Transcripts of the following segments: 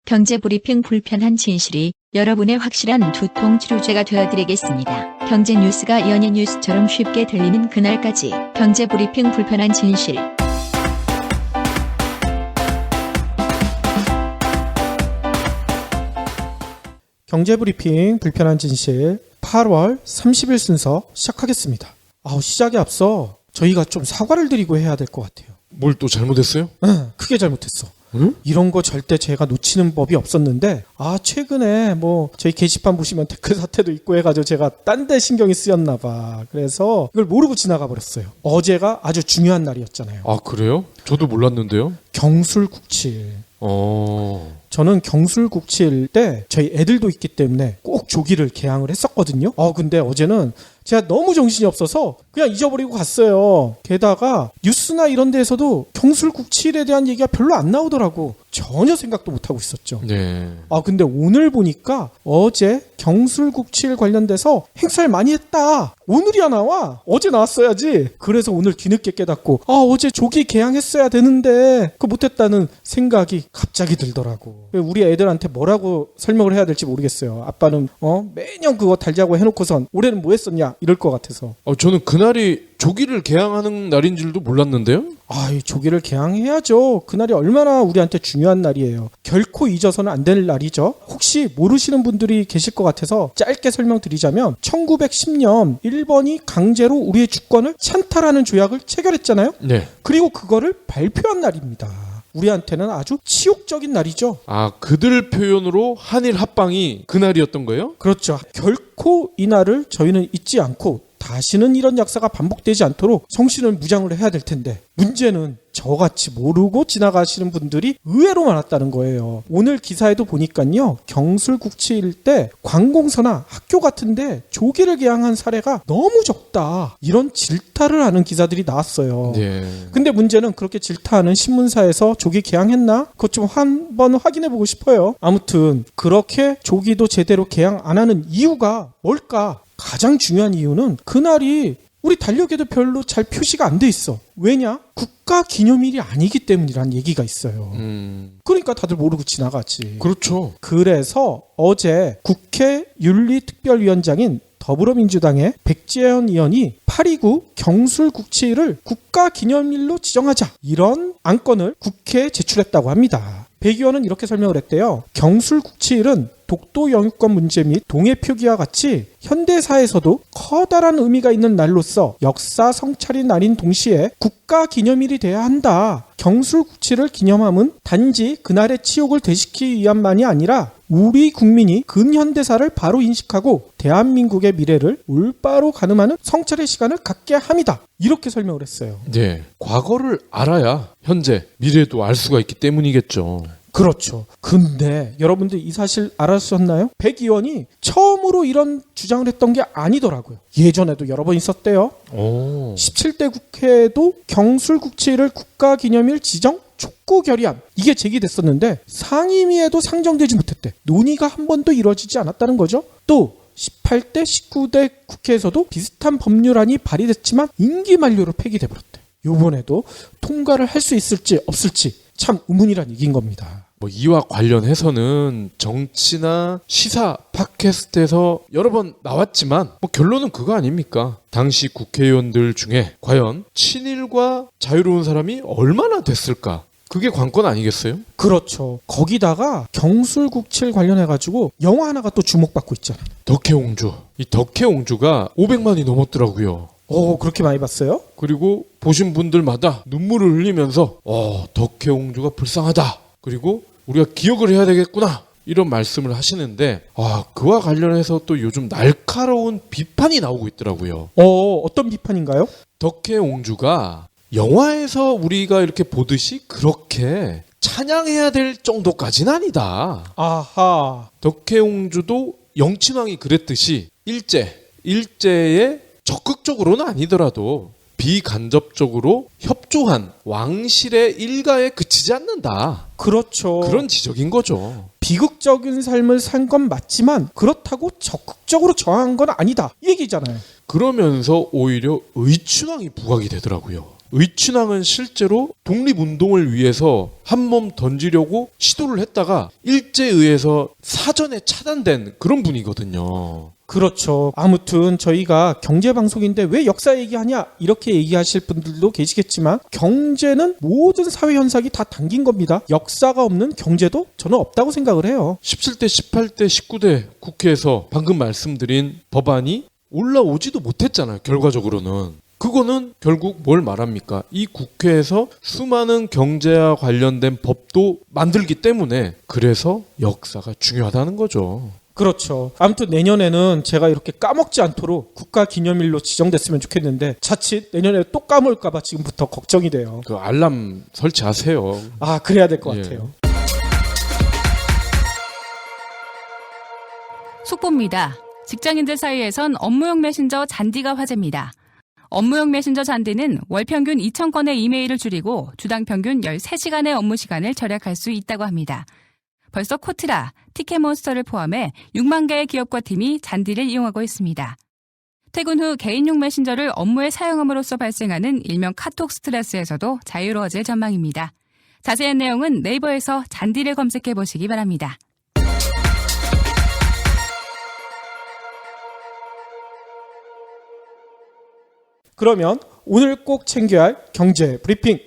경제브리핑 불편한 진실이 여러분의 확실한 두통 치료제가 되어드리겠습니다. 경제 뉴스가 연예 뉴스처럼 쉽게 들리는 그날까지 경제브리핑 불편한 진실. 경제브리핑 불편한 진실 8월 30일 순서 시작하겠습니다. 시작에 앞서 저희가 좀 사과를 드리고 해야 될 것 같아요. 뭘 또 잘못했어요? 크게 잘못했어. 응? 이런 거 절대 제가 놓치는 법이 없었는데 최근에 저희 게시판 보시면 댓글 사태도 있고 해가지고 제가 딴 데 신경이 쓰였나 봐. 그래서 이걸 모르고 지나가 버렸어요. 어제가 아주 중요한 날이었잖아요. 아, 그래요? 저도 몰랐는데요. 경술국칠. 저는 경술국칠 때 저희 애들도 있기 때문에 꼭 조기를 개항을 했었거든요. 근데 어제는 제가 너무 정신이 없어서 그냥 잊어버리고 갔어요. 게다가 뉴스나 이런 데에서도 경술국칠에 대한 얘기가 별로 안 나오더라고. 전혀 생각도 못하고 있었죠. 네. 근데 오늘 보니까 어제 경술국칠 관련돼서 행사를 많이 했다. 오늘이야 나와. 어제 나왔어야지. 그래서 오늘 뒤늦게 깨닫고 어제 조기 개항했어야 되는데 그거 못했다는 생각이 갑자기 들더라고. 우리 애들한테 뭐라고 설명을 해야 될지 모르겠어요. 아빠는 매년 그거 달자고 해놓고선 올해는 뭐 했었냐 이럴 것 같아서. 저는 그날이 조기를 개항하는 날인 줄도 몰랐는데요. 조기를 개항해야죠. 그날이 얼마나 우리한테 중요한 날이에요. 결코 잊어서는 안 될 날이죠. 혹시 모르시는 분들이 계실 것 같아서 짧게 설명드리자면 1910년 일본이 강제로 우리의 주권을 찬탈하는 조약을 체결했잖아요. 네. 그리고 그거를 발표한 날입니다. 우리한테는 아주 치욕적인 날이죠. 그들 표현으로 한일 합방이 그날이었던 거예요? 그렇죠. 결코 이 날을 저희는 잊지 않고 다시는 이런 역사가 반복되지 않도록 성신을 무장을 해야 될 텐데 문제는 저같이 모르고 지나가시는 분들이 의외로 많았다는 거예요. 오늘 기사에도 보니까요. 경술국치일 때 관공서나 학교 같은데 조기를 개항한 사례가 너무 적다. 이런 질타를 하는 기사들이 나왔어요. 네. 근데 문제는 그렇게 질타하는 신문사에서 조기 개항했나? 그것 좀 한번 확인해보고 싶어요. 아무튼 그렇게 조기도 제대로 개항 안 하는 이유가 뭘까? 가장 중요한 이유는 그날이 우리 달력에도 별로 잘 표시가 안 돼 있어. 왜냐? 국가 기념일이 아니기 때문이란 얘기가 있어요. 그러니까 다들 모르고 지나가지. 그렇죠. 그래서 어제 국회 윤리특별위원장인 더불어민주당의 백재현 의원이 8.29 경술국치일을 국가기념일로 지정하자 이런 안건을 국회에 제출했다고 합니다. 백 의원은 이렇게 설명을 했대요. 경술국치일은 독도 영유권 문제 및 동해 표기와 같이 현대사에서도 커다란 의미가 있는 날로서 역사 성찰의 날인 동시에 국가기념일이 돼야 한다. 경술국치를 기념함은 단지 그날의 치욕을 되시키기 위함만이 아니라 우리 국민이 근현대사를 바로 인식하고 대한민국의 미래를 올바로 가늠하는 성찰의 시간을 갖게 합니다. 이렇게 설명을 했어요. 네. 과거를 알아야 현재, 미래도 알 수가 있기 때문이겠죠. 그렇죠. 근데 여러분들 이 사실 알았었나요? 백 의원이 처음으로 이런 주장을 했던 게 아니더라고요. 예전에도 여러 번 있었대요. 17대 국회에도 경술국치일을 국가기념일 지정 촉구 결의안 이게 제기됐었는데 상임위에도 상정되지 못했대. 논의가 한 번도 이루어지지 않았다는 거죠. 또 18대 19대 국회에서도 비슷한 법률안이 발의됐지만 임기 만료로 폐기돼버렸대. 이번에도 통과를 할 수 있을지 없을지 참 의문이란 얘기인 겁니다. 이와 관련해서는 정치나 시사 팟캐스트에서 여러 번 나왔지만 결론은 그거 아닙니까? 당시 국회의원들 중에 과연 친일과 자유로운 사람이 얼마나 됐을까? 그게 관건 아니겠어요? 그렇죠. 거기다가 경술국칠 관련해가지고 영화 하나가 또 주목받고 있잖아요. 덕혜옹주. 이 덕혜옹주가 500만이 넘었더라고요. 그렇게 많이 봤어요? 그리고 보신 분들마다 눈물을 흘리면서 덕혜옹주가 불쌍하다. 그리고 우리가 기억을 해야 되겠구나. 이런 말씀을 하시는데 그와 관련해서 또 요즘 날카로운 비판이 나오고 있더라고요. 어떤 비판인가요? 덕혜옹주가 영화에서 우리가 이렇게 보듯이 그렇게 찬양해야 될 정도까지는 아니다. 아하. 덕혜옹주도 영친왕이 그랬듯이 일제에 적극적으로는 아니더라도 비간접적으로 협조한 왕실의 일가에 그치지 않는다. 그렇죠. 그런 지적인 거죠. 비극적인 삶을 산 건 맞지만 그렇다고 적극적으로 저항한 건 아니다. 이 얘기잖아요. 그러면서 오히려 의춘왕이 부각이 되더라고요. 의춘왕은 실제로 독립운동을 위해서 한 몸 던지려고 시도를 했다가 일제에 의해서 사전에 차단된 그런 분이거든요. 그렇죠. 아무튼 저희가 경제방송인데 왜 역사 얘기하냐 이렇게 얘기하실 분들도 계시겠지만 경제는 모든 사회 현상이 다 담긴 겁니다. 역사가 없는 경제도 저는 없다고 생각을 해요. 17대, 18대, 19대 국회에서 방금 말씀드린 법안이 올라오지도 못했잖아요. 결과적으로는. 그거는 결국 뭘 말합니까? 이 국회에서 수많은 경제와 관련된 법도 만들기 때문에 그래서 역사가 중요하다는 거죠. 그렇죠. 아무튼 내년에는 제가 이렇게 까먹지 않도록 국가기념일로 지정됐으면 좋겠는데 자칫 내년에 또 까먹을까봐 지금부터 걱정이 돼요. 그 알람 설치하세요. 아, 그래야 될 것 예. 같아요. 속보입니다. 직장인들 사이에선 업무용 메신저 잔디가 화제입니다. 업무용 메신저 잔디는 월 평균 2,000건의 이메일을 줄이고 주당 평균 13시간의 업무 시간을 절약할 수 있다고 합니다. 벌써 코트라, 티켓몬스터를 포함해 6만 개의 기업과 팀이 잔디를 이용하고 있습니다. 퇴근 후 개인용 메신저를 업무에 사용함으로써 발생하는 일명 카톡 스트레스에서도 자유로워질 전망입니다. 자세한 내용은 네이버에서 잔디를 검색해 보시기 바랍니다. 그러면 오늘 꼭 챙겨야 할 경제 브리핑.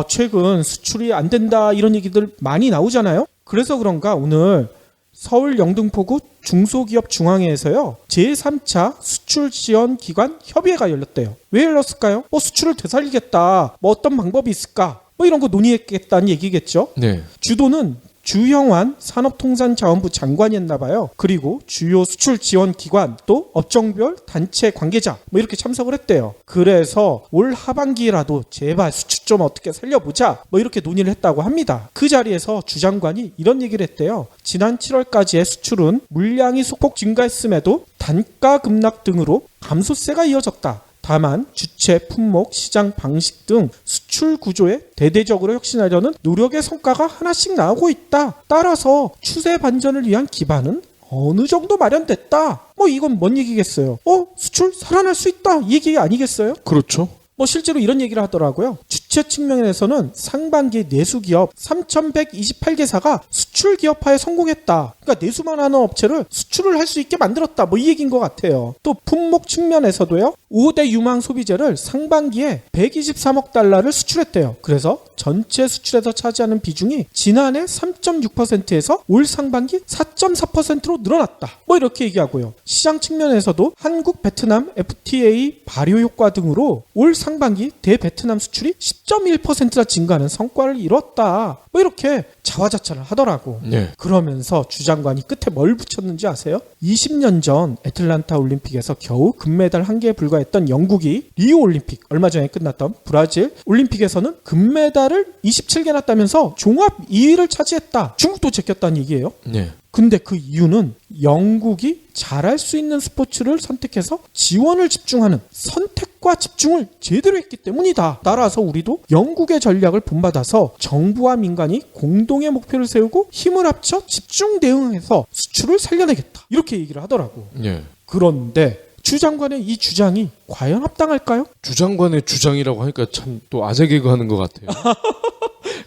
최근 수출이 안 된다 이런 얘기들 많이 나오잖아요. 그래서 그런가 오늘 서울 영등포구 중소기업중앙회에서요 제3차 수출지원기관 협의회가 열렸대요. 왜 열렸을까요? 수출을 되살리겠다. 어떤 방법이 있을까? 이런 거 논의했겠다는 얘기겠죠. 네. 주도는 주형환 산업통상자원부 장관이 했나 봐요. 그리고 주요 수출 지원 기관 또 업종별 단체 관계자 이렇게 참석을 했대요. 그래서 올 하반기라도 제발 수출 좀 어떻게 살려보자 이렇게 논의를 했다고 합니다. 그 자리에서 주 장관이 이런 얘기를 했대요. 지난 7월까지의 수출은 물량이 소폭 증가했음에도 단가 급락 등으로 감소세가 이어졌다. 다만 주체, 품목, 시장 방식 등 수출 구조에 대대적으로 혁신하려는 노력의 성과가 하나씩 나오고 있다. 따라서 추세 반전을 위한 기반은 어느 정도 마련됐다. 이건 뭔 얘기겠어요? 수출 살아날 수 있다. 이 얘기 아니겠어요? 그렇죠. 실제로 이런 얘기를 하더라고요. 주체 측면에서는 상반기 내수기업 3,128개사가 수출 기업화에 성공했다. 그러니까 내수만 하는 업체를 수출을 할 수 있게 만들었다. 이 얘기인 것 같아요. 또 품목 측면에서도요. 5대 유망 소비재를 상반기에 123억 달러를 수출했대요. 그래서 전체 수출에서 차지하는 비중이 지난해 3.6%에서 올 상반기 4.4%로 늘어났다. 이렇게 얘기하고요. 시장 측면에서도 한국, 베트남, FTA 발효 효과 등으로 올 상반기 대베트남 수출이 10.1%나 증가하는 성과를 이뤘다. 이렇게 자화자찬을 하더라고. 네. 그러면서 주 장관이 끝에 뭘 붙였는지 아세요? 20년 전 애틀란타 올림픽에서 겨우 금메달 1개에 불과했던 영국이 리우 올림픽, 얼마 전에 끝났던 브라질 올림픽에서는 금메달을 27개나 따면서 종합 2위를 차지했다. 중국도 제꼈다는 얘기예요. 네. 근데 그 이유는 영국이 잘할 수 있는 스포츠를 선택해서 지원을 집중하는 선택과 집중을 제대로 했기 때문이다. 따라서 우리도 영국의 전략을 본받아서 정부와 민간이 공동의 목표를 세우고 힘을 합쳐 집중 대응해서 수출을 살려내겠다. 이렇게 얘기를 하더라고. 네. 그런데 주 장관의 이 주장이 과연 합당할까요? 주 장관의 주장이라고 하니까 참 또 아재 개그 하는 것 같아요.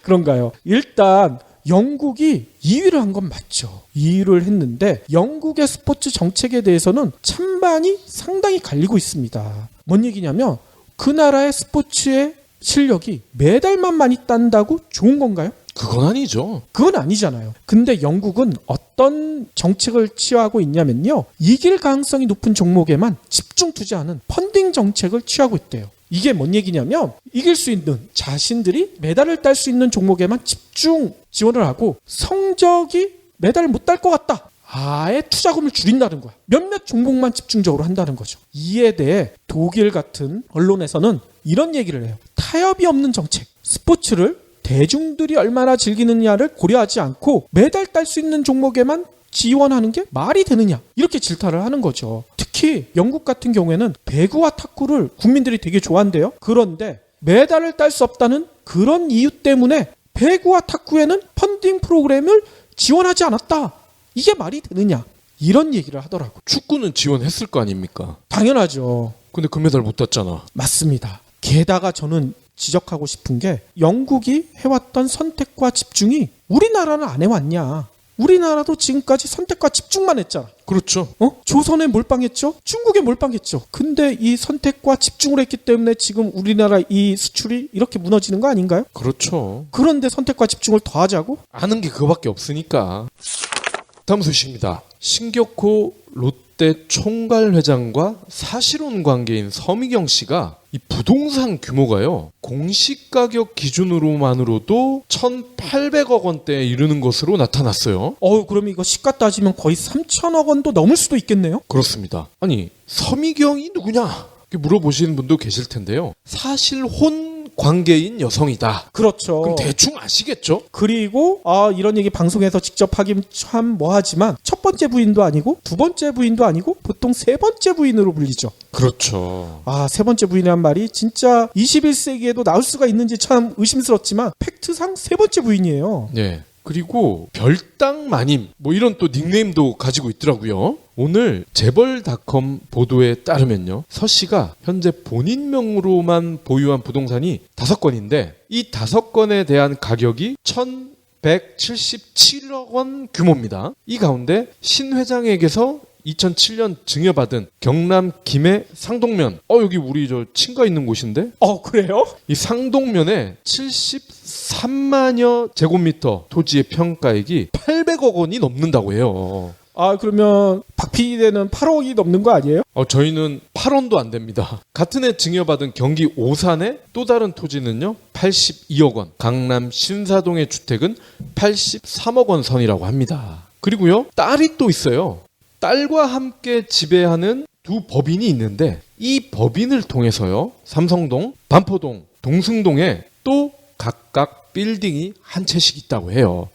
그런가요? 일단 영국이 2위를 한 건 맞죠. 2위를 했는데 영국의 스포츠 정책에 대해서는 찬반이 상당히 갈리고 있습니다. 뭔 얘기냐면 그 나라의 스포츠의 실력이 메달만 많이 딴다고 좋은 건가요? 그건 아니죠. 그건 아니잖아요. 근데 영국은 어떤 정책을 취하고 있냐면요. 이길 가능성이 높은 종목에만 집중 투자하는 펀딩 정책을 취하고 있대요. 이게 뭔 얘기냐면 이길 수 있는 자신들이 메달을 딸 수 있는 종목에만 집중 지원을 하고 성적이 메달을 못 딸 것 같다. 아예 투자금을 줄인다는 거야. 몇몇 종목만 집중적으로 한다는 거죠. 이에 대해 독일 같은 언론에서는 이런 얘기를 해요. 타협이 없는 정책, 스포츠를 대중들이 얼마나 즐기느냐를 고려하지 않고 메달 딸 수 있는 종목에만 지원하는 게 말이 되느냐 이렇게 질타를 하는 거죠. 특히 영국 같은 경우에는 배구와 탁구를 국민들이 되게 좋아한대요. 그런데 메달을 딸 수 없다는 그런 이유 때문에 배구와 탁구에는 펀딩 프로그램을 지원하지 않았다. 이게 말이 되느냐 이런 얘기를 하더라고요. 축구는 지원했을 거 아닙니까? 당연하죠. 근데 금메달 못 땄잖아. 맞습니다. 게다가 저는 지적하고 싶은 게 영국이 해왔던 선택과 집중이 우리나라는 안 해왔냐. 우리나라도 지금까지 선택과 집중만 했잖아. 그렇죠. 조선에 몰빵했죠. 중국에 몰빵했죠. 근데 이 선택과 집중을 했기 때문에 지금 우리나라 이 수출이 이렇게 무너지는 거 아닌가요? 그렇죠. 그런데 선택과 집중을 더 하자고? 아는 게 그거밖에 없으니까. 다음 소식입니다. 신격호 롯데 총괄회장과 사실혼 관계인 서미경 씨가 이 부동산 규모가요, 공시 가격 기준으로만으로도 1,800억 원대에 이르는 것으로 나타났어요. 그럼 이거 시가 따지면 거의 3천억 원도 넘을 수도 있겠네요? 그렇습니다. 아니, 서미경이 누구냐? 이렇게 물어보시는 분도 계실 텐데요. 사실 혼 관계인 여성이다. 그렇죠. 그럼 대충 아시겠죠? 그리고 이런 얘기 방송에서 직접 하긴 참 뭐하지만 첫 번째 부인도 아니고 두 번째 부인도 아니고 보통 세 번째 부인으로 불리죠. 그렇죠. 세 번째 부인이란 말이 진짜 21세기에도 나올 수가 있는지 참 의심스럽지만 팩트상 세 번째 부인이에요. 네. 그리고 별당 마님 뭐 이런 또 닉네임도 가지고 있더라고요. 오늘 재벌닷컴 보도에 따르면요, 서 씨가 현재 본인 명으로만 보유한 부동산이 5건인데 이 5건에 대한 가격이 1,177억 원 규모입니다. 이 가운데 신 회장에게서 2007년 증여받은 경남 김해 상동면, 여기 우리 저 친가 있는 곳인데, 그래요? 이 상동면에 73만여 제곱미터 토지의 평가액이 800억 원이 넘는다고 해요. 그러면 박 PD는 8억이 넘는 거 아니에요? 저희는 8원도 안 됩니다. 같은 해 증여받은 경기 오산의 또 다른 토지는요, 82억 원, 강남 신사동의 주택은 83억 원 선이라고 합니다. 그리고요, 딸이 또 있어요. 딸과 함께 지배하는 두 법인이 있는데 이 법인을 통해서요, 삼성동, 반포동, 동승동에 또 각각 빌딩이 한 채씩 있다고 해요.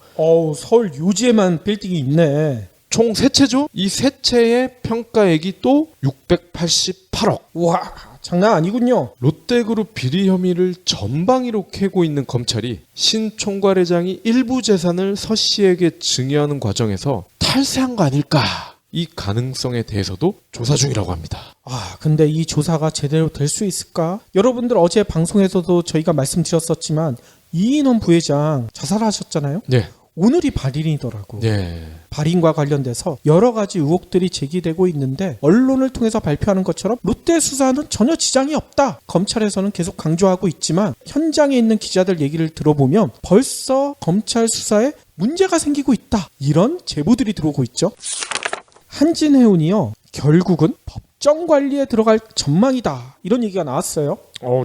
서울 유지에만 빌딩이 있네. 총 3채죠? 이 3채의 평가액이 또 688억. 와, 장난 아니군요. 롯데그룹 비리 혐의를 전방위로 캐고 있는 검찰이 신 총괄회장이 일부 재산을 서 씨에게 증여하는 과정에서 탈세한 거 아닐까? 이 가능성에 대해서도 조사 중이라고 합니다. 근데 이 조사가 제대로 될 수 있을까? 여러분들 어제 방송에서도 저희가 말씀드렸었지만 이인원 부회장 자살하셨잖아요. 네. 오늘이 발인이더라고. 네. 발인과 관련돼서 여러 가지 의혹들이 제기되고 있는데 언론을 통해서 발표하는 것처럼 롯데 수사는 전혀 지장이 없다. 검찰에서는 계속 강조하고 있지만 현장에 있는 기자들 얘기를 들어보면 벌써 검찰 수사에 문제가 생기고 있다. 이런 제보들이 들어오고 있죠. 한진해운이요, 결국은 법정 관리에 들어갈 전망이다. 이런 얘기가 나왔어요.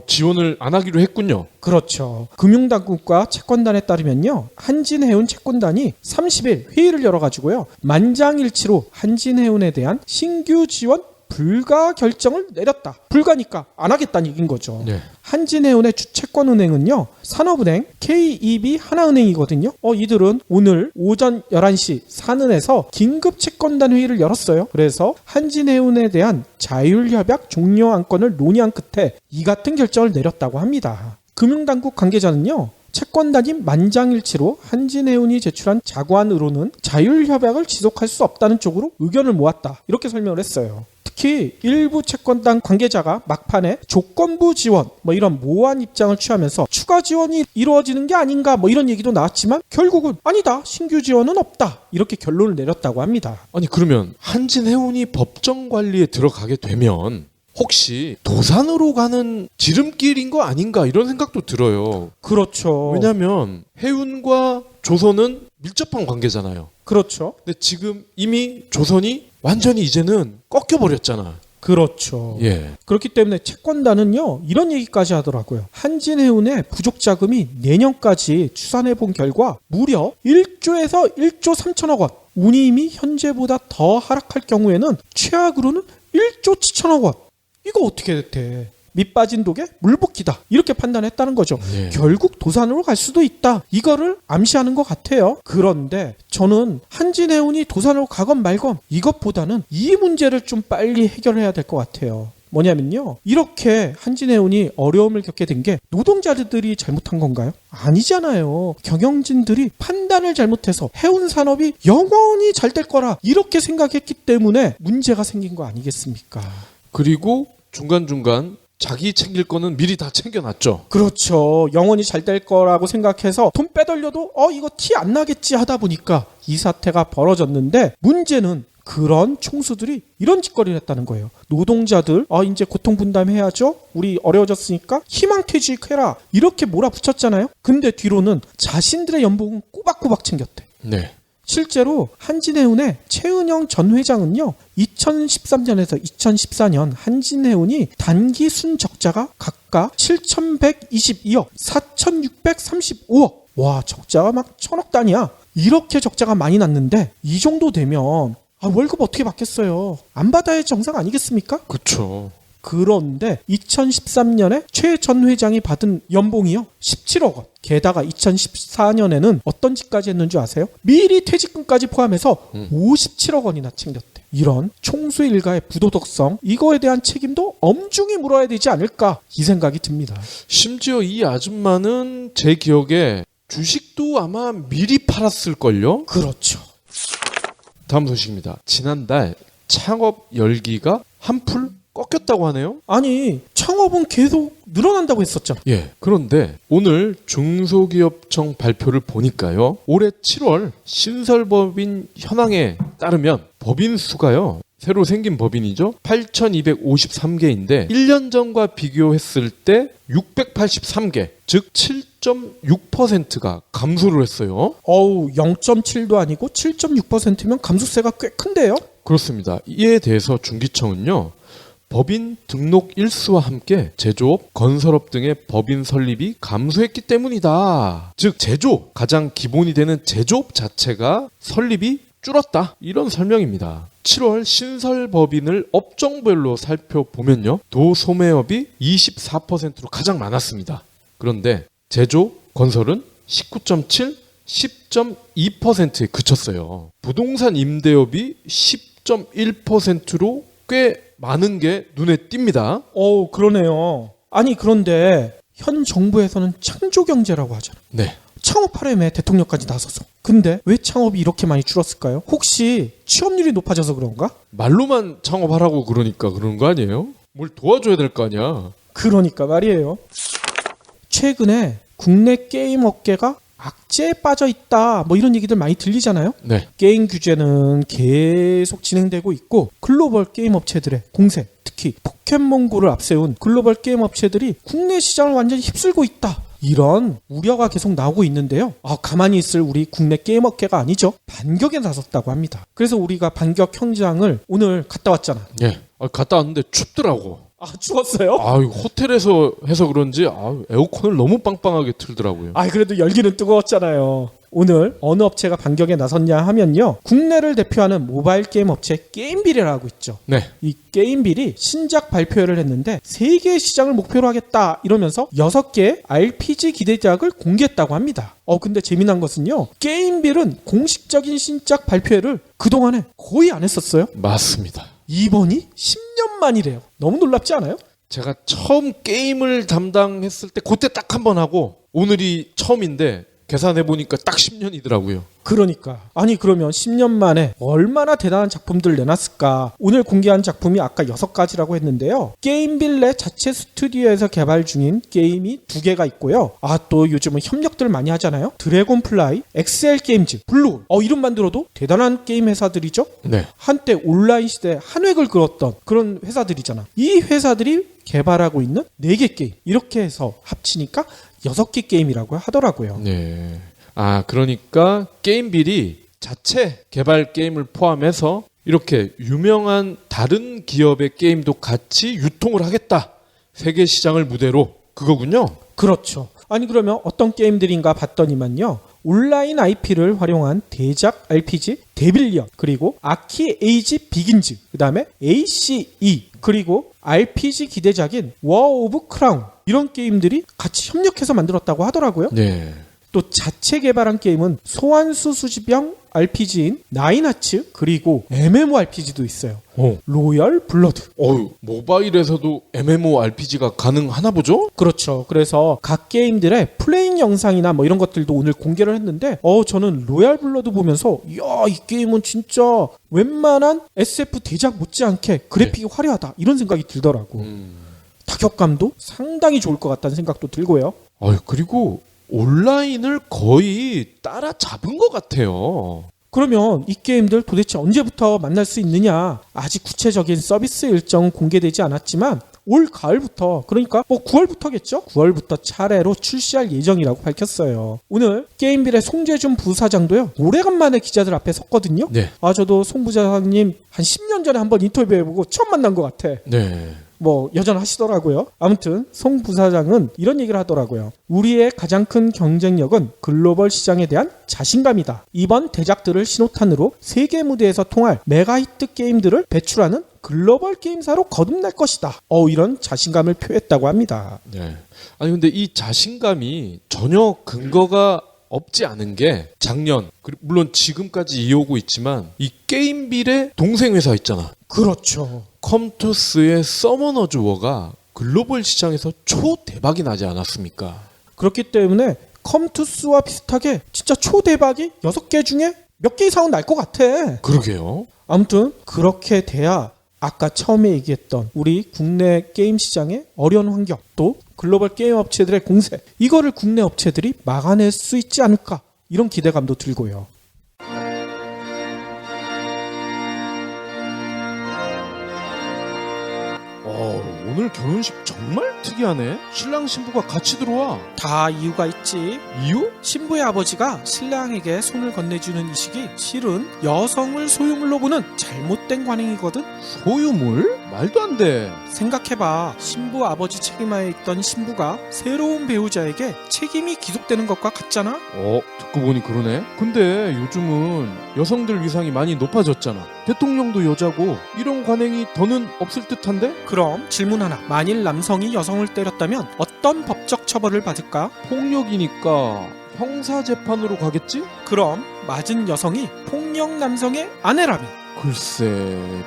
지원을 안 하기로 했군요. 그렇죠. 금융당국과 채권단에 따르면요, 한진해운 채권단이 30일 회의를 열어가지고요, 만장일치로 한진해운에 대한 신규 지원 불가 결정을 내렸다. 불가니까 안 하겠다는 얘기인 거죠. 네. 한진해운의 주채권은행은요, 산업은행, KEB 하나은행이거든요. 이들은 오늘 오전 11시 산은에서 긴급 채권단 회의를 열었어요. 그래서 한진해운에 대한 자율협약 종료 안건을 논의한 끝에 이 같은 결정을 내렸다고 합니다. 금융당국 관계자는요, 채권단이 만장일치로 한진해운이 제출한 자관으로는 자율협약을 지속할 수 없다는 쪽으로 의견을 모았다. 이렇게 설명을 했어요. 특히 일부 채권단 관계자가 막판에 조건부 지원 이런 모호한 입장을 취하면서 추가 지원이 이루어지는 게 아닌가 이런 얘기도 나왔지만 결국은 아니다, 신규 지원은 없다, 이렇게 결론을 내렸다고 합니다. 아니, 그러면 한진해운이 법정 관리에 들어가게 되면 혹시 도산으로 가는 지름길인 거 아닌가 이런 생각도 들어요. 그렇죠. 왜냐하면 해운과 조선은 밀접한 관계잖아요. 그렇죠. 근데 지금 이미 조선이 완전히 이제는 꺾여버렸잖아. 그렇죠. 예. 그렇기 때문에 채권단은요, 이런 얘기까지 하더라고요. 한진해운의 부족 자금이 내년까지 추산해 본 결과 무려 1조에서 1조 3천억 원. 운임이 현재보다 더 하락할 경우에는 최악으로는 1조 7천억 원. 이거 어떻게 돼? 밑 빠진 독에 물 붓기다. 이렇게 판단했다는 거죠. 예. 결국 도산으로 갈 수도 있다. 이거를 암시하는 것 같아요. 그런데 저는 한진해운이 도산으로 가건 말건 이것보다는 이 문제를 좀 빨리 해결해야 될 것 같아요. 뭐냐면요, 이렇게 한진해운이 어려움을 겪게 된 게 노동자들이 잘못한 건가요? 아니잖아요. 경영진들이 판단을 잘못해서 해운 산업이 영원히 잘 될 거라 이렇게 생각했기 때문에 문제가 생긴 거 아니겠습니까? 그리고 중간중간 자기 챙길 거는 미리 다 챙겨놨죠. 그렇죠. 영원히 잘 될 거라고 생각해서 돈 빼돌려도 이거 티 안 나겠지 하다 보니까 이 사태가 벌어졌는데, 문제는 그런 총수들이 이런 짓거리를 했다는 거예요. 노동자들 이제 고통 분담해야죠. 우리 어려워졌으니까 희망퇴직해라 이렇게 몰아붙였잖아요. 근데 뒤로는 자신들의 연봉은 꼬박꼬박 챙겼대. 네. 실제로 한진해운의 최은영 전 회장은요, 2013년에서 2014년 한진해운이 단기 순적자가 각각 7,122억, 4,635억. 와, 적자가 막 1,000억 단위야. 이렇게 적자가 많이 났는데 이 정도 되면 월급 어떻게 받겠어요? 안 받아야 정상 아니겠습니까? 그렇죠. 그런데 2013년에 최 전 회장이 받은 연봉이요 17억 원. 게다가 2014년에는 어떤 짓까지 했는 줄 아세요? 미리 퇴직금까지 포함해서 57억 원이나 챙겼대. 이런 총수 일가의 부도덕성, 이거에 대한 책임도 엄중히 물어야 되지 않을까, 이 생각이 듭니다. 심지어 이 아줌마는 제 기억에 주식도 아마 미리 팔았을걸요? 그렇죠. 다음 소식입니다. 지난달 창업 열기가 한풀 꺾였다고 하네요. 아니, 창업은 계속 늘어난다고 했었잖아. 예. 그런데 오늘 중소기업청 발표를 보니까요. 올해 7월 신설법인 현황에 따르면 법인 수가요. 새로 생긴 법인이죠. 8,253개인데 1년 전과 비교했을 때 683개, 즉 7.6%가 감소를 했어요. 0.7도 아니고 7.6%면 감소세가 꽤 큰데요? 그렇습니다. 이에 대해서 중기청은요. 법인 등록 일수와 함께 제조업, 건설업 등의 법인 설립이 감소했기 때문이다. 즉 제조업, 가장 기본이 되는 제조업 자체가 설립이 줄었다. 이런 설명입니다. 7월 신설법인을 업종별로 살펴보면요. 도소매업이 24%로 가장 많았습니다. 그런데 제조, 건설은 19.7, 10.2%에 그쳤어요. 부동산 임대업이 10.1%로 꽤 많은 게 눈에 띕니다. 그러네요. 아니, 그런데 현 정부에서는 창조경제라고 하잖아. 네. 창업하려면 대통령까지 나서서. 근데 왜 창업이 이렇게 많이 줄었을까요? 혹시 취업률이 높아져서 그런가? 말로만 창업하라고 그러니까 그런 거 아니에요? 뭘 도와줘야 될 거 아니야. 그러니까 말이에요. 최근에 국내 게임 업계가 악재에 빠져 있다, 이런 얘기들 많이 들리잖아요. 네. 게임 규제는 계속 진행되고 있고, 글로벌 게임 업체들의 공세, 특히 포켓몬고를 앞세운 글로벌 게임 업체들이 국내 시장을 완전히 휩쓸고 있다, 이런 우려가 계속 나오고 있는데요. 가만히 있을 우리 국내 게임 업계가 아니죠. 반격에 나섰다고 합니다. 그래서 우리가 반격 현장을 오늘 갔다 왔잖아. 예. 갔다 왔는데 춥더라고. 추웠어요? 이거 호텔에서 해서 그런지 에어컨을 너무 빵빵하게 틀더라고요. 그래도 열기는 뜨거웠잖아요. 오늘 어느 업체가 반격에 나섰냐 하면요, 국내를 대표하는 모바일 게임 업체 게임빌이라고 있죠. 네. 이 게임빌이 신작 발표를 했는데 세계 시장을 목표로 하겠다 이러면서 6개의 RPG 기대작을 공개했다고 합니다. 근데 재미난 것은요, 게임빌은 공식적인 신작 발표회를 그동안에 거의 안 했었어요. 맞습니다. 이번이 10년 만이래요. 너무 놀랍지 않아요? 제가 처음 게임을 담당했을 때 그때 딱 한 번 하고 오늘이 처음인데 계산해보니까 딱 10년이더라고요. 그러니까 그러면 10년 만에 얼마나 대단한 작품들을 내놨을까. 오늘 공개한 작품이 아까 6가지라고 했는데요. 게임빌 내 자체 스튜디오에서 개발 중인 게임이 2개가 있고요. 또 요즘은 협력들 많이 하잖아요. 드래곤플라이, 엑셀게임즈, 블루홀. 이름만 들어도 대단한 게임 회사들이죠. 네. 한때 온라인 시대에 한 획을 그었던 그런 회사들이잖아. 이 회사들이 개발하고 있는 4개 게임, 이렇게 해서 합치니까 6개 게임이라고 하더라고요. 네. 그러니까 게임빌이 자체 개발 게임을 포함해서 이렇게 유명한 다른 기업의 게임도 같이 유통을 하겠다. 세계 시장을 무대로, 그거군요. 그렇죠. 그러면 어떤 게임들인가 봤더니만요, 온라인 IP를 활용한 대작 RPG 데빌리언, 그리고 아키 에이지 비긴즈, 그 다음에 ACE, 그리고 RPG 기대작인 워 오브 크라운, 이런 게임들이 같이 협력해서 만들었다고 하더라고요. 네. 또 자체 개발한 게임은 소환수 수집형 RPG인 나인하츠, 그리고 MMORPG도 있어요. 로열 블러드. 모바일에서도 MMORPG가 가능하나 보죠? 그렇죠. 그래서 각 게임들의 플레잉 영상이나 이런 것들도 오늘 공개를 했는데, 저는 로얄 블러드 보면서 이 게임은 진짜 웬만한 SF 대작 못지않게 그래픽이 화려하다, 이런 생각이 들더라고. 타격감도 상당히 좋을 것 같다는 생각도 들고요. 그리고 온라인을 거의 따라잡은 것 같아요. 그러면 이 게임들 도대체 언제부터 만날 수 있느냐? 아직 구체적인 서비스 일정 공개되지 않았지만 올 가을부터, 그러니까 9월부터겠죠? 9월부터 차례로 출시할 예정이라고 밝혔어요. 오늘 게임빌의 송재준 부사장도요, 오래간만에 기자들 앞에 섰거든요. 네. 저도 송 부사장님 한 10년 전에 한번 인터뷰해보고 처음 만난 것 같아. 네. 여전하시더라고요. 아무튼 송 부사장은 이런 얘기를 하더라고요. 우리의 가장 큰 경쟁력은 글로벌 시장에 대한 자신감이다. 이번 대작들을 신호탄으로 세계 무대에서 통할 메가히트 게임들을 배출하는 글로벌 게임사로 거듭날 것이다. 이런 자신감을 표했다고 합니다. 네. 아니 근데 이 자신감이 전혀 근거가 없지 않은 게 작년, 물론 지금까지 이어오고 있지만 이 게임빌의 동생 회사 있잖아. 그렇죠. 컴투스의 서머너즈 워가 글로벌 시장에서 초대박이 나지 않았습니까? 그렇기 때문에 컴투스와 비슷하게 진짜 초대박이 6개 중에 몇 개 이상은 날 것 같아. 그러게요. 아무튼 그렇게 돼야 아까 처음에 얘기했던 우리 국내 게임 시장의 어려운 환경, 또 글로벌 게임 업체들의 공세, 이거를 국내 업체들이 막아낼 수 있지 않을까, 이런 기대감도 들고요. 오늘 결혼식 정말 특이하네. 신랑 신부가 같이 들어와. 다 이유가 있지. 이유? 신부의 아버지가 신랑에게 손을 건네주는 이 시기 실은 여성을 소유물로 보는 잘못된 관행이거든. 소유물? 말도 안 돼. 생각해봐. 신부 아버지 책임하에 있던 신부가 새로운 배우자에게 책임이 기속되는 것과 같잖아. 듣고 보니 그러네. 근데 요즘은 여성들 위상이 많이 높아졌잖아. 대통령도 여자고 이런 관행이 더는 없을 듯한데? 그럼 질문 하나. 만일 남성이 여성을 때렸다면 어떤 법적 처벌을 받을까? 폭력이니까 형사재판으로 가겠지? 그럼 맞은 여성이 폭력 남성의 아내라면? 글쎄,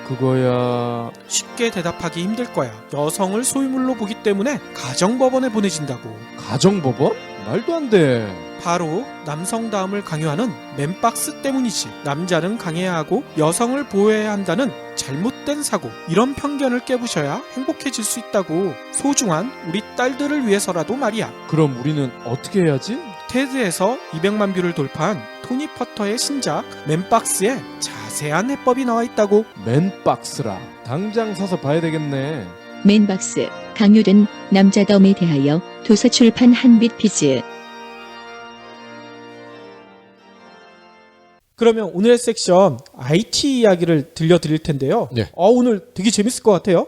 그거야... 쉽게 대답하기 힘들 거야. 여성을 소유물로 보기 때문에 가정법원에 보내진다고. 가정법원? 말도 안 돼. 바로 남성다움을 강요하는 맨박스 때문이지. 남자는 강해야 하고 여성을 보호해야 한다는 잘못된 사고, 이런 편견을 깨부셔야 행복해질 수 있다고. 소중한 우리 딸들을 위해서라도 말이야. 그럼 우리는 어떻게 해야지? 테드에서 200만 뷰를 돌파한 토니 퍼터의 신작 맨박스에 자세한 해법이 나와 있다고. 맨박스라. 당장 사서 봐야 되겠네. 맨박스, 강요된 남자다움에 대하여 도서출판 한빛피즈. 그러면 오늘의 섹션 IT 이야기를 들려드릴 텐데요. 네. 오늘 되게 재밌을 것 같아요.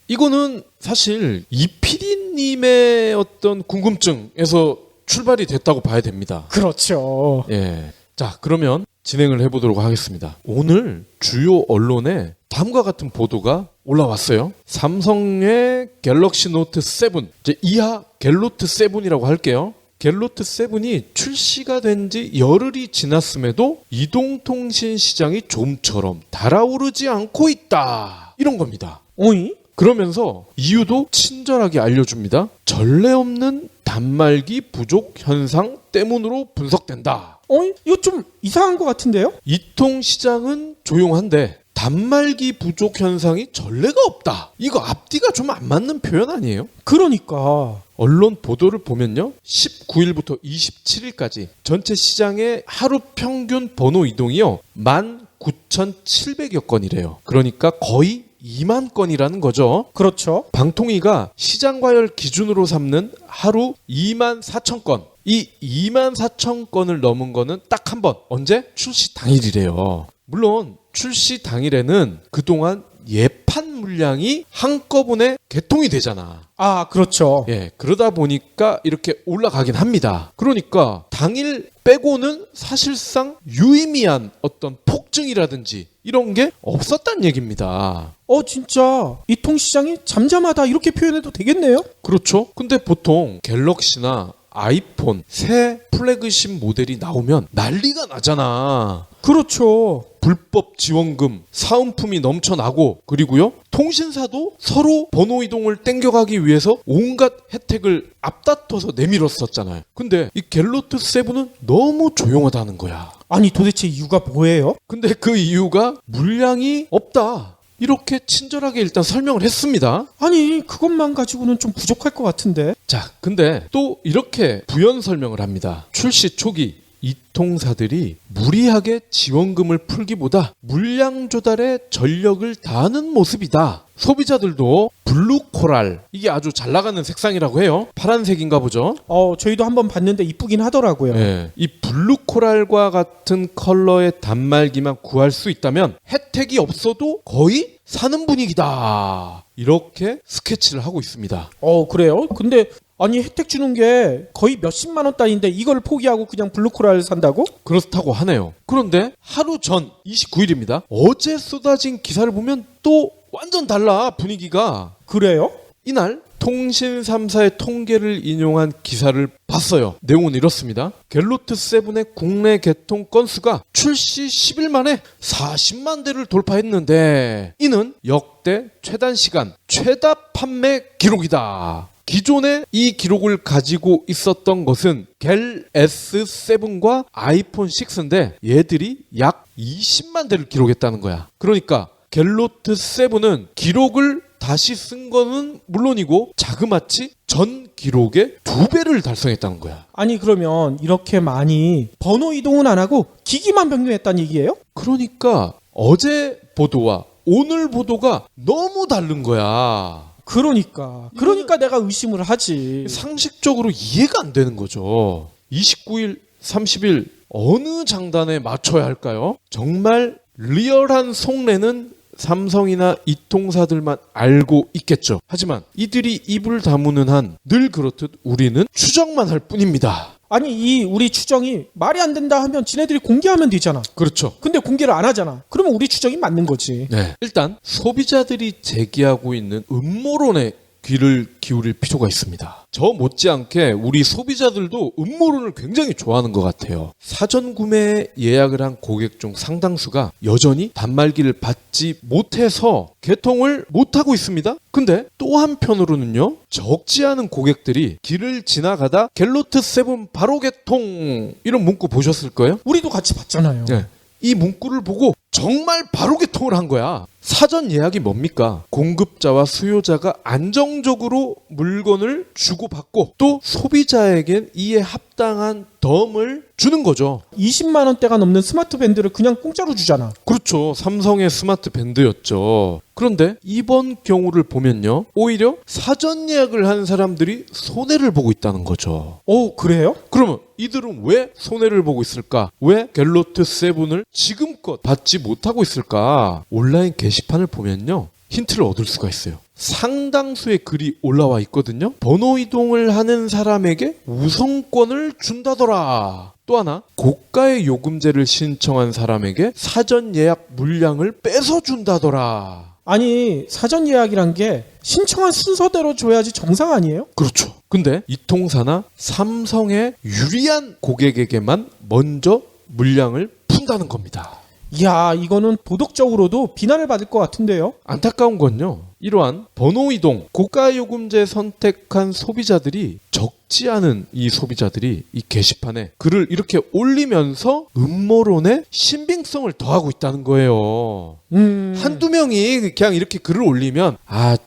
이거는 사실 이 PD님의 어떤 궁금증에서 출발이 됐다고 봐야 됩니다. 그렇죠. 예. 자, 그러면 진행을 해보도록 하겠습니다. 오늘 주요 언론에 다음과 같은 보도가 올라왔어요. 삼성의 갤럭시 노트 7, 이제 이하 갤노트 7이라고 할게요. 갤노트 7이 출시가 된 지 열흘이 지났음에도 이동통신 시장이 좀처럼 달아오르지 않고 있다. 이런 겁니다. 오이? 그러면서 이유도 친절하게 알려줍니다. 전례 없는 단말기 부족 현상 때문으로 분석된다. 이거 좀 이상한 것 같은데요? 이통 시장은 조용한데 단말기 부족 현상이 전례가 없다. 이거 앞뒤가 좀 안 맞는 표현 아니에요? 그러니까. 언론 보도를 보면요. 19일부터 27일까지 전체 시장의 하루 평균 번호 이동이요. 19,700여 건이래요. 그러니까 거의 2만 건이라는 거죠. 그렇죠. 방통위가 시장 과열 기준으로 삼는 하루 2만 4천 건. 이 2만 4천 건을 넘은 거는 딱 한 번. 언제? 출시 당일이래요. 물론 출시 당일에는 그동안 예판 물량이 한꺼번에 개통이 되잖아. 그렇죠. 예, 그러다 보니까 이렇게 올라가긴 합니다. 그러니까 당일 빼고는 사실상 유의미한 어떤 폭증이라든지 이런 게 없었단 얘기입니다. 진짜 이통시장이 잠잠하다, 이렇게 표현해도 되겠네요? 그렇죠. 근데 보통 갤럭시나 아이폰 새 플래그십 모델이 나오면 난리가 나잖아. 그렇죠. 불법 지원금, 사은품이 넘쳐나고, 그리고요, 통신사도 서로 번호 이동을 땡겨가기 위해서 온갖 혜택을 앞다퉈서 내밀었었잖아요. 근데 이 갤노트 7은 너무 조용하다는 거야. 아니 도대체 이유가 뭐예요? 근데 그 이유가 물량이 없다. 이렇게 친절하게 일단 설명을 했습니다. 아니 그것만 가지고는 좀 부족할 것 같은데. 자, 근데 또 이렇게 부연 설명을 합니다. 출시 초기 이통사들이 무리하게 지원금을 풀기보다 물량 조달에 전력을 다하는 모습이다. 소비자들도 블루코랄, 이게 아주 잘 나가는 색상이라고 해요. 파란색인가 보죠. 저희도 한번 봤는데 이쁘긴 하더라고요. 네, 이 블루코랄과 같은 컬러의 단말기만 구할 수 있다면 혜택이 없어도 거의 사는 분위기다. 이렇게 스케치를 하고 있습니다. 그래요? 근데 아니 혜택 주는 게 거의 몇십만 원 단위인데 이걸 포기하고 그냥 블루코랄 산다고? 그렇다고 하네요. 그런데 하루 전 29일입니다. 어제 쏟아진 기사를 보면 또 완전 달라, 분위기가. 그래요? 이날 통신 3사의 통계를 인용한 기사를 봤어요. 내용은 이렇습니다. 갤로트 7의 국내 개통 건수가 출시 10일 만에 40만 대를 돌파했는데 이는 역대 최단 시간, 최다 판매 기록이다. 기존에 이 기록을 가지고 있었던 것은 갤 S7과 아이폰 6인데 얘들이 약 20만 대를 기록했다는 거야. 그러니까 갤로트 7은 기록을 다시 쓴 거는 물론이고 자그마치 전 기록의 2배를 달성했다는 거야. 아니 그러면 이렇게 많이 번호 이동은 안 하고 기기만 병류했다는 얘기예요? 그러니까 어제 보도와 오늘 보도가 너무 다른 거야. 그러니까 내가 의심을 하지. 상식적으로 이해가 안 되는 거죠. 29일, 30일 어느 장단에 맞춰야 할까요? 정말 리얼한 속내는 삼성이나 이통사들만 알고 있겠죠. 하지만 이들이 입을 다무는 한 늘 그렇듯 우리는 추정만 할 뿐입니다. 아니 이 우리 추정이 말이 안 된다 하면 지네들이 공개하면 되잖아. 그렇죠. 근데 공개를 안 하잖아. 그러면 우리 추정이 맞는 거지. 네. 일단 소비자들이 제기하고 있는 음모론에 귀를 기울일 필요가 있습니다. 저 못지않게 우리 소비자들도 음모론을 굉장히 좋아하는 것 같아요. 사전 구매 예약을 한 고객 중 상당수가 여전히 단말기를 받지 못해서 개통을 못하고 있습니다. 근데 또 한편으로는요, 적지 않은 고객들이 길을 지나가다 갤로트 7 바로 개통 이런 문구 보셨을 거예요? 우리도 같이 봤잖아요. 네. 이 문구를 보고 정말 바로 개통을 한 거야. 사전 예약이 뭡니까? 공급자와 수요자가 안정적으로 물건을 주고받고 또 소비자에겐 이에 합당한 덤을 주는 거죠. 20만 원대가 넘는 스마트 밴드를 그냥 공짜로 주잖아. 그렇죠. 삼성의 스마트 밴드였죠. 그런데 이번 경우를 보면요, 오히려 사전 예약을 한 사람들이 손해를 보고 있다는 거죠. 그래요? 그러면 이들은 왜 손해를 보고 있을까? 왜 갤로트 7을 지금껏 받지 못하고 있을까? 온라인 게시판을 보면요, 힌트를 얻을 수가 있어요. 상당수의 글이 올라와 있거든요. 번호 이동을 하는 사람에게 우선권을 준다더라. 또 하나, 고가의 요금제를 신청한 사람에게 사전 예약 물량을 뺏어준다더라. 아니 사전 예약이란 게 신청한 순서대로 줘야지 정상 아니에요? 그렇죠. 근데 이통사나 삼성의 유리한 고객에게만 먼저 물량을 푼다는 겁니다. 이야 이거는 도덕적으로도 비난을 받을 것 같은데요. 안타까운 건요, 이러한 번호 이동, 고가 요금제 선택한 소비자들이, 적지 않은 이 소비자들이 이 게시판에 글을 이렇게 올리면서 음모론의 신빙성을 더하고 있다는 거예요. 한두 명이 그냥 이렇게 글을 올리면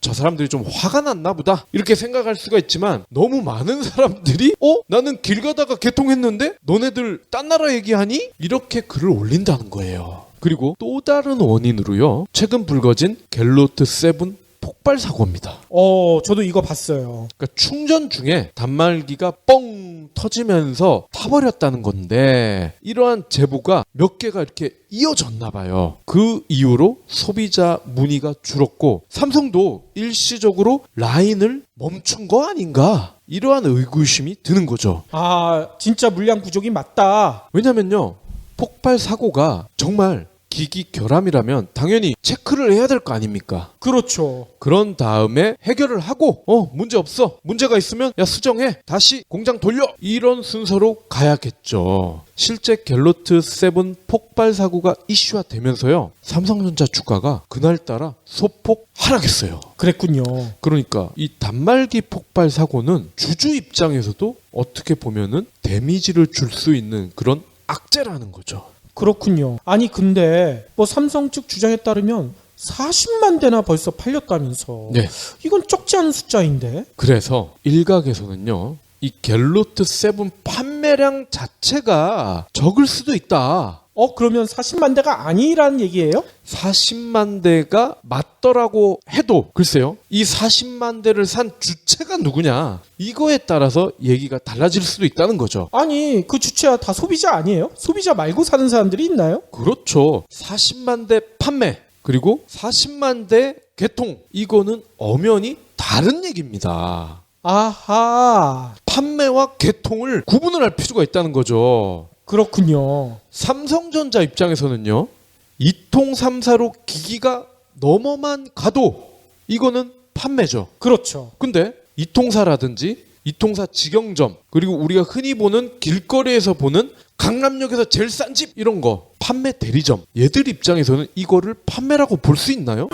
저 사람들이 좀 화가 났나 보다 이렇게 생각할 수가 있지만, 너무 많은 사람들이 나는 길 가다가 개통했는데 너네들 딴 나라 얘기하니? 이렇게 글을 올린다는 거예요. 그리고 또 다른 원인으로요, 최근 불거진 갤로트 7 폭발 사고입니다. 저도 이거 봤어요. 그러니까 충전 중에 단말기가 뻥 터지면서 타버렸다는 건데, 이러한 제보가 몇 개가 이렇게 이어졌나 봐요. 그 이후로 소비자 문의가 줄었고 삼성도 일시적으로 라인을 멈춘 거 아닌가, 이러한 의구심이 드는 거죠. 진짜 물량 부족이 맞다. 왜냐면요, 폭발 사고가 정말 기기 결함이라면 당연히 체크를 해야 될 거 아닙니까? 그렇죠. 그런 다음에 해결을 하고 문제 없어, 문제가 있으면 야 수정해, 다시 공장 돌려, 이런 순서로 가야겠죠. 실제 갤로트 7 폭발 사고가 이슈화 되면서요, 삼성전자 주가가 그날따라 소폭 하락했어요. 그랬군요. 그러니까 이 단말기 폭발 사고는 주주 입장에서도 어떻게 보면은 데미지를 줄 수 있는 그런 악재라는 거죠. 그렇군요. 아니 근데 삼성 측 주장에 따르면 40만 대나 벌써 팔렸다면서. 네. 이건 적지 않은 숫자인데. 그래서 일각에서는요, 이 갤로트 7 판매량 자체가 적을 수도 있다. 그러면 40만 대가 아니라는 얘기예요? 40만 대가 맞더라고 해도 글쎄요, 이 40만 대를 산 주체가 누구냐, 이거에 따라서 얘기가 달라질 수도 있다는 거죠. 아니, 그 주체가 다 소비자 아니에요? 소비자 말고 사는 사람들이 있나요? 그렇죠. 40만 대 판매 그리고 40만 대 개통, 이거는 엄연히 다른 얘기입니다. 아하, 판매와 개통을 구분을 할 필요가 있다는 거죠. 그렇군요. 삼성전자 입장에서는요, 2통 3사로 기기가 넘어만 가도 이거는 판매죠. 그렇죠. 근데 2통사라든지 2통사 직영점, 그리고 우리가 흔히 보는 길거리에서 보는 강남역에서 제일 싼 집, 이런 거 판매 대리점, 얘들 입장에서는 이거를 판매라고 볼 수 있나요?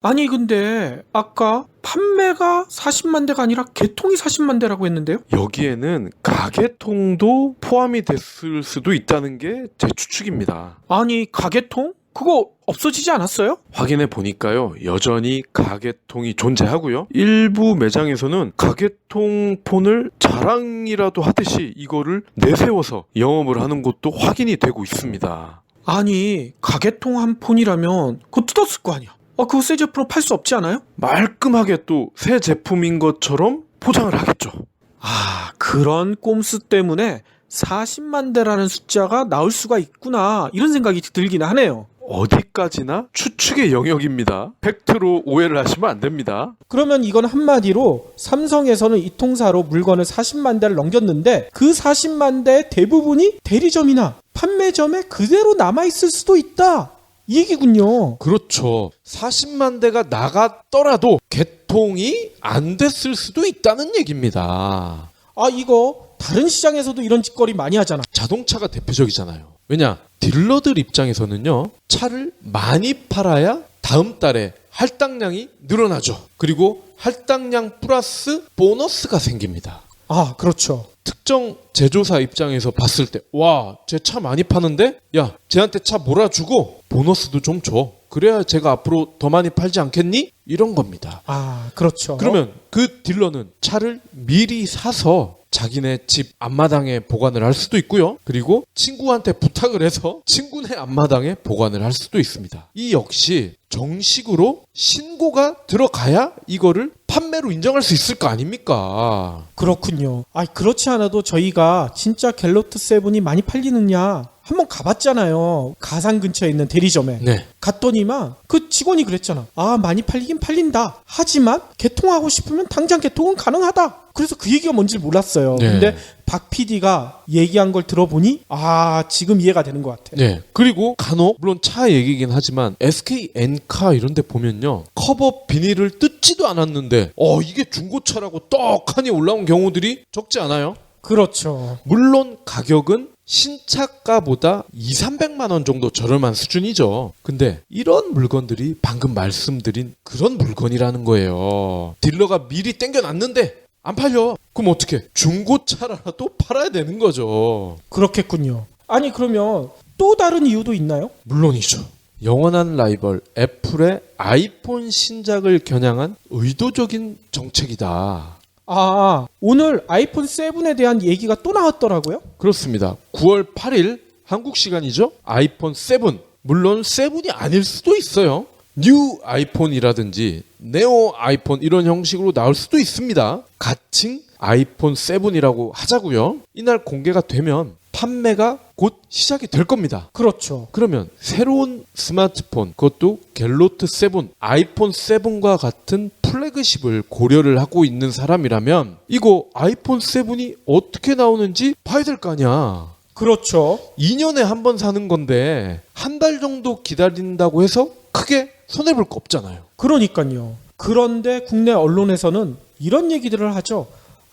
아니, 근데 아까 판매가 40만 대가 아니라 개통이 40만 대라고 했는데요? 여기에는 가계통도 포함이 됐을 수도 있다는 게 제 추측입니다. 아니, 가게통? 그거 없어지지 않았어요? 확인해 보니까요, 여전히 가계통이 존재하고요, 일부 매장에서는 가계통 폰을 자랑이라도 하듯이 이거를 내세워서 영업을 하는 곳도 확인이 되고 있습니다. 아니, 가게통 한 폰이라면 그거 뜯었을 거 아니야. 그거 새 제품으로 팔 수 없지 않아요? 말끔하게 또 새 제품인 것처럼 포장을 하겠죠. 그런 꼼수 때문에 40만 대라는 숫자가 나올 수가 있구나, 이런 생각이 들긴 하네요. 어디까지나 추측의 영역입니다. 팩트로 오해를 하시면 안 됩니다. 그러면 이건 한마디로 삼성에서는 이 통사로 물건을 40만 대를 넘겼는데 그 40만 대의 대부분이 대리점이나 판매점에 그대로 남아있을 수도 있다, 이 얘기군요. 그렇죠. 40만 대가 나갔더라도 개통이 안 됐을 수도 있다는 얘기입니다. 이거 다른 시장에서도 이런 짓거리 많이 하잖아. 자동차가 대표적이잖아요. 왜냐? 딜러들 입장에서는요, 차를 많이 팔아야 다음 달에 할당량이 늘어나죠. 그리고 할당량 플러스 보너스가 생깁니다. 그렇죠. 특정 제조사 입장에서 봤을 때, 와, 쟤 차 많이 파는데? 야, 쟤한테 차 몰아주고 보너스도 좀 줘. 그래야 제가 앞으로 더 많이 팔지 않겠니? 이런 겁니다. 그렇죠. 그러면 그 딜러는 차를 미리 사서 자기네 집 앞마당에 보관을 할 수도 있고요, 그리고 친구한테 부탁을 해서 친구네 앞마당에 보관을 할 수도 있습니다. 이 역시 정식으로 신고가 들어가야 이거를 판매로 인정할 수 있을 거 아닙니까? 그렇군요. 그렇지 않아도 저희가 진짜 갤로트 7이 많이 팔리느냐 한번 가봤잖아요. 가상 근처에 있는 대리점에. 네. 갔더니만 그 직원이 그랬잖아. 많이 팔리긴 팔린다. 하지만 개통하고 싶으면 당장 개통은 가능하다. 그래서 그 얘기가 뭔지 몰랐어요. 네. 근데 박 PD가 얘기한 걸 들어보니 지금 이해가 되는 것 같아. 네. 그리고 간혹, 물론 차 얘기긴 하지만 SK 엔카 이런 데 보면요, 커버 비닐을 뜯지도 않았는데 이게 중고차라고 떡하니 올라온 경우들이 적지 않아요? 그렇죠. 물론 가격은 신차가보다 200~300만 원 정도 저렴한 수준이죠. 근데 이런 물건들이 방금 말씀드린 그런 물건이라는 거예요. 딜러가 미리 땡겨놨는데 안 팔려. 그럼 어떻게? 중고차라도 팔아야 되는 거죠. 그렇겠군요. 그러면 또 다른 이유도 있나요? 물론이죠. 영원한 라이벌 애플의 아이폰 신작을 겨냥한 의도적인 정책이다. 오늘 아이폰 7에 대한 얘기가 또 나왔더라고요. 그렇습니다. 9월 8일 한국 시간이죠. 아이폰 7. 물론 7이 아닐 수도 있어요. 뉴 아이폰이라든지 네오 아이폰 이런 형식으로 나올 수도 있습니다. 가칭 아이폰 7이라고 하자고요. 이날 공개가 되면 판매가 곧 시작이 될 겁니다. 그렇죠. 그러면 새로운 스마트폰, 그것도 갤로트 7, 아이폰 7과 같은 플래그십을 고려를 하고 있는 사람이라면 이거 아이폰 7이 어떻게 나오는지 봐야 될 거 아니야. 그렇죠. 2년에 한 번 사는 건데 한 달 정도 기다린다고 해서 크게 손해볼 거 없잖아요. 그러니까요. 그런데 국내 언론에서는 이런 얘기들을 하죠.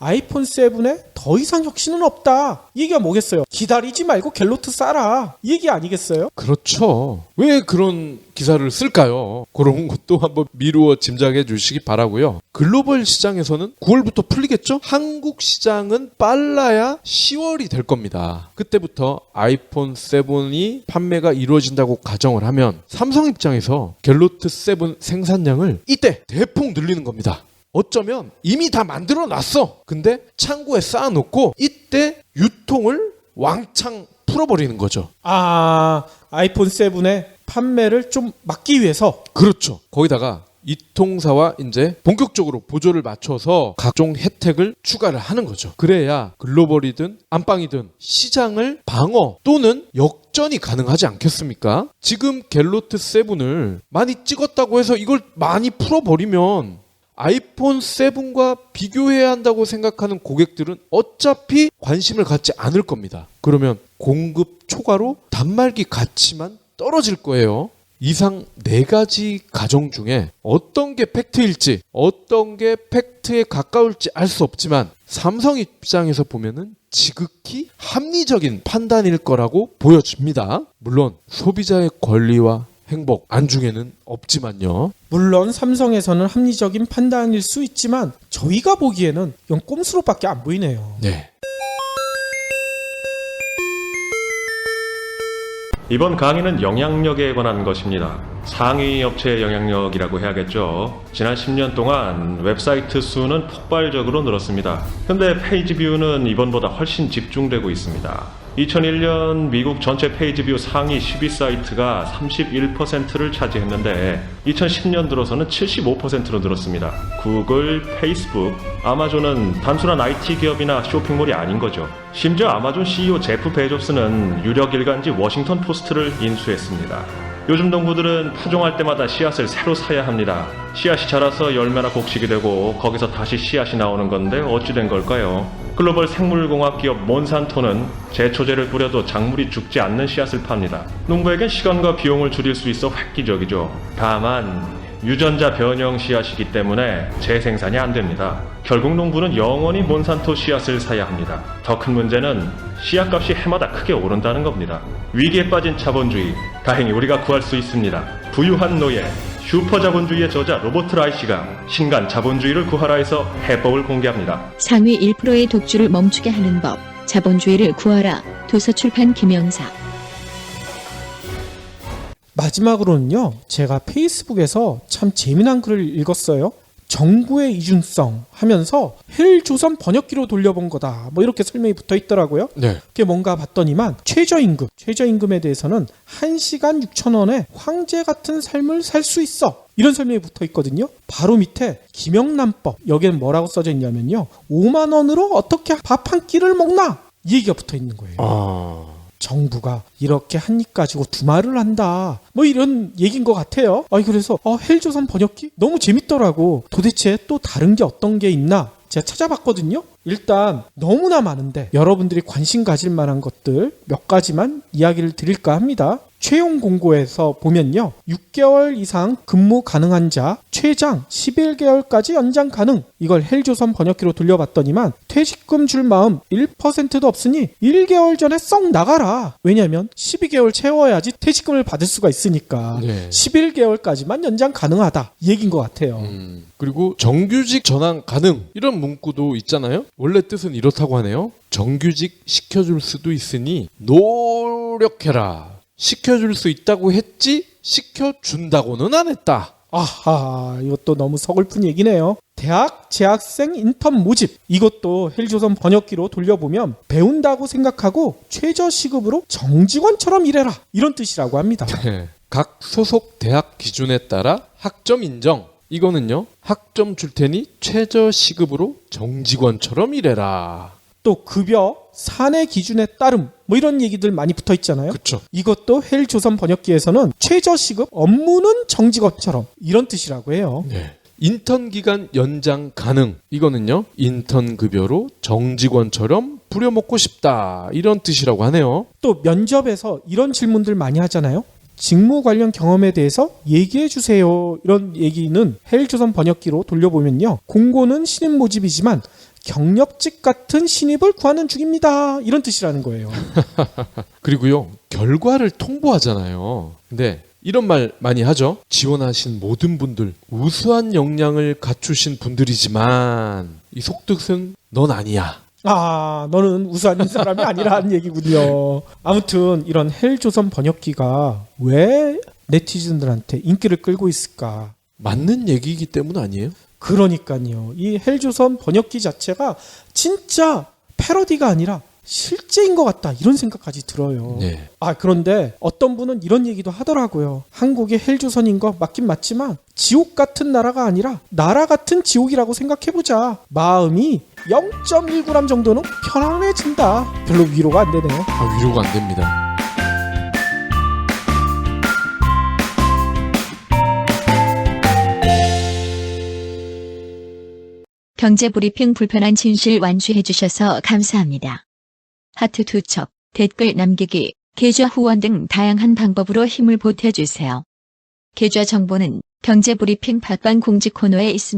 아이폰 7에 더 이상 혁신은 없다. 이 얘기가 뭐겠어요? 기다리지 말고 갤로트 싸라. 이 얘기 아니겠어요? 그렇죠. 왜 그런 기사를 쓸까요? 그런 것도 한번 미루어 짐작해 주시기 바라고요. 글로벌 시장에서는 9월부터 풀리겠죠? 한국 시장은 빨라야 10월이 될 겁니다. 그때부터 아이폰 7이 판매가 이루어진다고 가정을 하면 삼성 입장에서 갤로트 7 생산량을 이때 대폭 늘리는 겁니다. 어쩌면 이미 다 만들어 놨어. 근데 창고에 쌓아놓고 이때 유통을 왕창 풀어버리는 거죠. 아이폰 7의 판매를 좀 막기 위해서. 그렇죠. 거기다가 이통사와 이제 본격적으로 보조를 맞춰서 각종 혜택을 추가를 하는 거죠. 그래야 글로벌이든 안방이든 시장을 방어 또는 역전이 가능하지 않겠습니까? 지금 갤로트 7을 많이 찍었다고 해서 이걸 많이 풀어버리면 아이폰 7과 비교해야 한다고 생각하는 고객들은 어차피 관심을 갖지 않을 겁니다. 그러면 공급 초과로 단말기 가치만 떨어질 거예요. 이상 4가지 가정 중에 어떤 게 팩트일지 어떤 게 팩트에 가까울지 알 수 없지만 삼성 입장에서 보면은 지극히 합리적인 판단일 거라고 보여집니다. 물론 소비자의 권리와 행복 안중에는 없지만요. 물론 삼성에서는 합리적인 판단일 수 있지만 저희가 보기에는 이건 꼼수로밖에 안 보이네요. 네. 이번 강의는 영향력에 관한 것입니다. 상위 업체의 영향력이라고 해야겠죠. 지난 10년 동안 웹사이트 수는 폭발적으로 늘었습니다. 현재 페이지 뷰는 이번보다 훨씬 집중되고 있습니다. 2001년 미국 전체 페이지 뷰 상위 10위 사이트가 31%를 차지했는데 2010년 들어서는 75%로 늘었습니다. 구글, 페이스북, 아마존은 단순한 IT 기업이나 쇼핑몰이 아닌 거죠. 심지어 아마존 CEO 제프 베조스는 유력 일간지 워싱턴 포스트를 인수했습니다. 요즘 농부들은 파종할 때마다 씨앗을 새로 사야 합니다. 씨앗이 자라서 열매나 곡식이 되고 거기서 다시 씨앗이 나오는 건데 어찌 된 걸까요? 글로벌 생물공학 기업 몬산토는 제초제를 뿌려도 작물이 죽지 않는 씨앗을 팝니다. 농부에겐 시간과 비용을 줄일 수 있어 획기적이죠. 다만 유전자 변형 씨앗이기 때문에 재생산이 안 됩니다. 결국 농부는 영원히 몬산토 씨앗을 사야 합니다. 더 큰 문제는 씨앗값이 해마다 크게 오른다는 겁니다. 위기에 빠진 자본주의, 다행히 우리가 구할 수 있습니다. 부유한 노예, 슈퍼 자본주의의 저자 로버트 라이시가 신간 자본주의를 구하라에서 해법을 공개합니다. 상위 1%의 독주를 멈추게 하는 법, 자본주의를 구하라. 도서출판 김영사. 마지막으로는요, 제가 페이스북에서 참 재미난 글을 읽었어요. 정부의 이중성 하면서 헬조선 번역기로 돌려본 거다. 뭐 이렇게 설명이 붙어 있더라고요. 네. 그게 뭔가 봤더니만 최저임금에 대해서는 1시간 6,000원에 황제 같은 삶을 살 수 있어. 이런 설명이 붙어 있거든요. 바로 밑에 김영란법, 여기는 뭐라고 써져 있냐면요, 5만 원으로 어떻게 밥 한 끼를 먹나? 이 얘기가 붙어 있는 거예요. 정부가 이렇게 한 입 가지고 두말을 한다. 뭐 이런 얘기인 것 같아요. 그래서 헬조선 번역기 너무 재밌더라고. 도대체 또 다른 게 어떤 게 있나? 제가 찾아봤거든요. 일단 너무나 많은데 여러분들이 관심 가질 만한 것들 몇 가지만 이야기를 드릴까 합니다. 채용 공고에서 보면요, 6개월 이상 근무 가능한 자 최장 11개월까지 연장 가능. 이걸 헬조선 번역기로 돌려봤더니만 퇴직금 줄 마음 1%도 없으니 1개월 전에 썩 나가라. 왜냐면 12개월 채워야지 퇴직금을 받을 수가 있으니까. 네. 11개월까지만 연장 가능하다, 이 얘기인 것 같아요. 그리고 정규직 전환 가능 이런 문구도 있잖아요. 원래 뜻은 이렇다고 하네요. 정규직 시켜줄 수도 있으니 노력해라. 시켜줄 수 있다고 했지 시켜준다고는 안 했다. 아하, 이것도 너무 서글픈 얘기네요. 대학 재학생 인턴 모집, 이것도 헬조선 번역기로 돌려보면 배운다고 생각하고 최저시급으로 정직원처럼 일해라, 이런 뜻이라고 합니다. 네. 각 소속 대학 기준에 따라 학점 인정. 이거는요, 학점 줄 테니 최저시급으로 정직원처럼 일해라. 또 급여 사내 기준에 따름, 뭐 이런 얘기들 많이 붙어 있잖아요. 그렇죠. 이것도 헬조선 번역기에서는 최저시급, 업무는 정직원처럼, 이런 뜻이라고 해요. 네. 인턴 기간 연장 가능. 이거는요, 인턴 급여로 정직원처럼 부려먹고 싶다. 이런 뜻이라고 하네요. 또 면접에서 이런 질문들 많이 하잖아요. 직무 관련 경험에 대해서 얘기해 주세요. 이런 얘기는 헬조선 번역기로 돌려보면요, 공고는 신입 모집이지만 경력직 같은 신입을 구하는 중입니다. 이런 뜻이라는 거예요. 그리고요, 결과를 통보하잖아요. 근데 이런 말 많이 하죠. 지원하신 모든 분들 우수한 역량을 갖추신 분들이지만 이 속뜻은 넌 아니야. 아, 너는 우수한 사람이 아니라는 얘기군요. 아무튼 이런 헬조선 번역기가 왜 네티즌들한테 인기를 끌고 있을까? 맞는 얘기이기 때문 아니에요? 그러니까요. 이 헬조선 번역기 자체가 진짜 패러디가 아니라 실제인 것 같다. 이런 생각까지 들어요. 네. 아, 그런데 어떤 분은 이런 얘기도 하더라고요. 한국이 헬조선인 거 맞긴 맞지만 지옥 같은 나라가 아니라 나라 같은 지옥이라고 생각해보자. 마음이 0.1g 정도는 편안해진다. 별로 위로가 안 되네. 위로가 안 됩니다. 경제브리핑 불편한 진실 완수해주셔서 감사합니다. 하트 투척, 댓글 남기기, 계좌 후원 등 다양한 방법으로 힘을 보태주세요. 계좌 정보는 경제브리핑 팟빵 공지 코너에 있습니다.